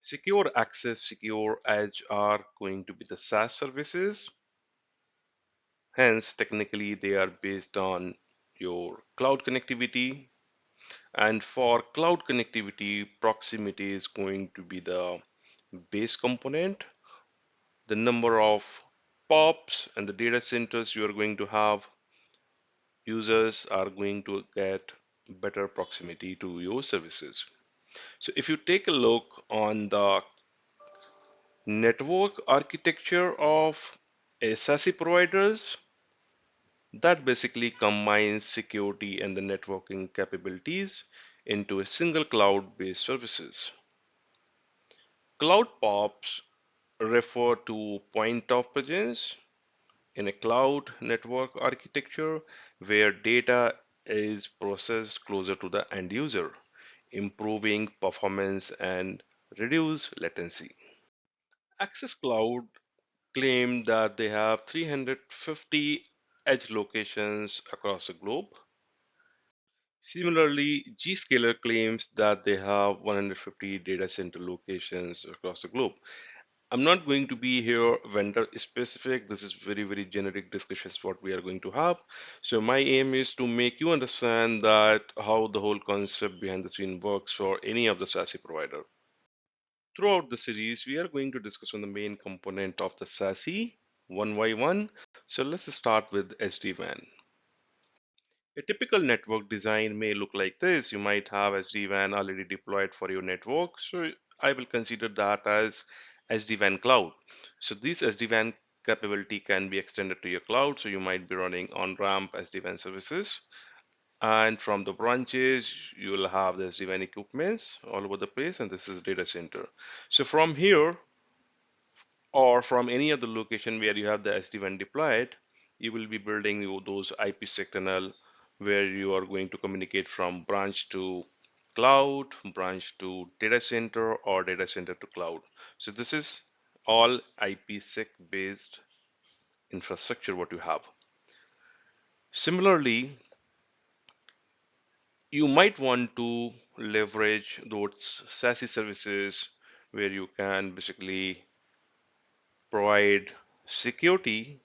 Secure access, secure edge are going to be the SaaS services. Hence, technically, they are based on your cloud connectivity. And for cloud connectivity, proximity is going to be the base component. The number of POPs and the data centers you are going to have, users are going to get better proximity to your services. So if you take a look on the network architecture of a SASE providers, that basically combines security and the networking capabilities into a single cloud-based services. Cloud POPs refer to point of presence in a cloud network architecture where data is processed closer to the end user, improving performance and reduce latency. Access Cloud claimed that they have 350 edge locations across the globe. Similarly, Zscaler claims that they have 150 data center locations across the globe. I'm not going to be here vendor specific. This is very generic discussions what we are going to have. So my aim is to make you understand that how the whole concept behind the scene works for any of the SASE provider. Throughout the series, we are going to discuss on the main component of the SASE one by one. So let's start with SD-WAN. A typical network design may look like this. You might have SD-WAN already deployed for your network. So I will consider that as SD-WAN cloud. So this SD-WAN capability can be extended to your cloud. So you might be running on-ramp SD-WAN services. And from the branches, you will have the SD-WAN equipments all over the place. And this is data center. So from here, or from any other location where you have the SD-WAN deployed, you will be building those IPsec tunnel where you are going to communicate from branch to cloud, branch to data center, or data center to cloud. So this is all IPsec based infrastructure what you have. Similarly, you might want to leverage those SASE services where you can basically provide security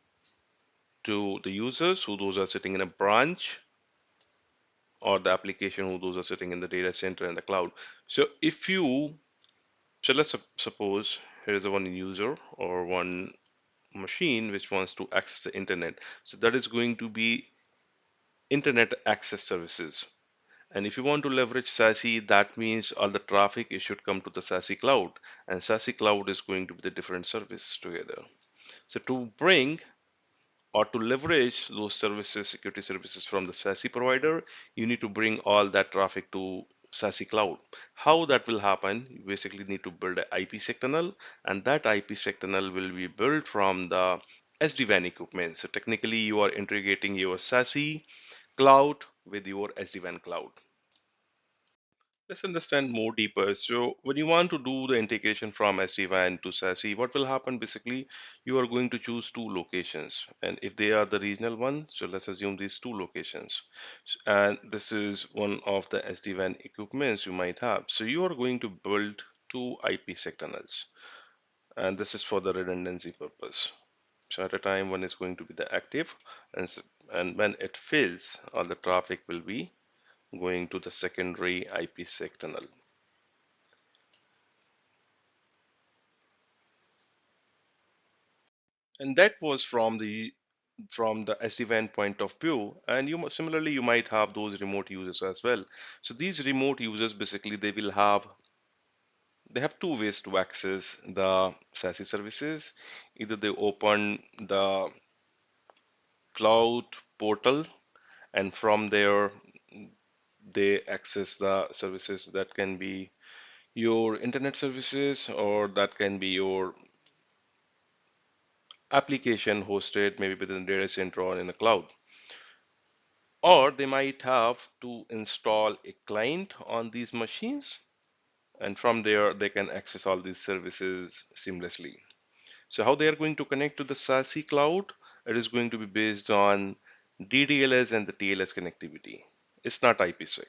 to the users who those are sitting in a branch or the application who those are sitting in the data center and the cloud. So if you, so let's suppose here is a one user or one machine which wants to access the internet. So that is going to be internet access services. And if you want to leverage SASE, that means all the traffic it should come to the SASE cloud, and SASE cloud is going to be the different service together. So to bring or to leverage those services, security services from the SASE provider, you need to bring all that traffic to SASE cloud. How that will happen? You basically need to build an IPsec tunnel, and that IPsec tunnel will be built from the SD-WAN equipment. So technically, you are integrating your SASE cloud with your SD-WAN cloud. Let's understand more deeper. So when you want to do the integration from SD-WAN to SASE, what will happen basically, you are going to choose two locations. And if they are the regional one, so let's assume these two locations. And this is one of the SD-WAN equipments you might have. So you are going to build two IPsec tunnels. And this is for the redundancy purpose. So at a time one is going to be the active, and when it fails, all the traffic will be going to the secondary IPsec tunnel. And that was from the SD-WAN point of view. And similarly you might have those remote users as well. So these remote users basically they have two ways to access the SASE services. Either they open the cloud portal and from there they access the services that can be your internet services or that can be your application hosted maybe within the data center or in the cloud. Or they might have to install a client on these machines, and from there they can access all these services seamlessly. So how they are going to connect to the SASE cloud? It is going to be based on DDLS and the TLS connectivity. It's not IPsec.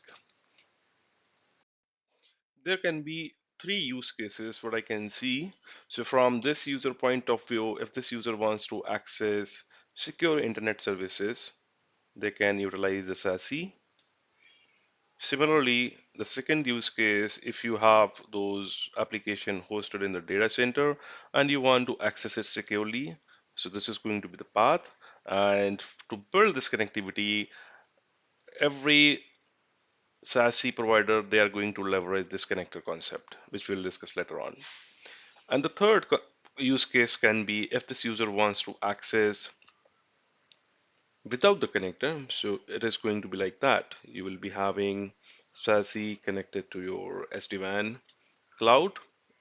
There can be three use cases what I can see. So from this user point of view, if this user wants to access secure internet services, they can utilize the SASE. Similarly, the second use case, if you have those application hosted in the data center and you want to access it securely, so this is going to be the path. And to build this connectivity, every SASE provider, they are going to leverage this connector concept, which we'll discuss later on. And the third use case can be if this user wants to access without the connector. So it is going to be like that. You will be having SASE connected to your SD-WAN cloud,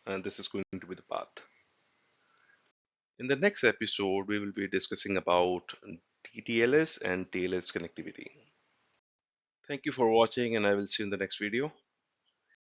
and this is going to be the path. In the next episode, we will be discussing about DTLS and TLS connectivity. Thank you for watching, and I will see you in the next video.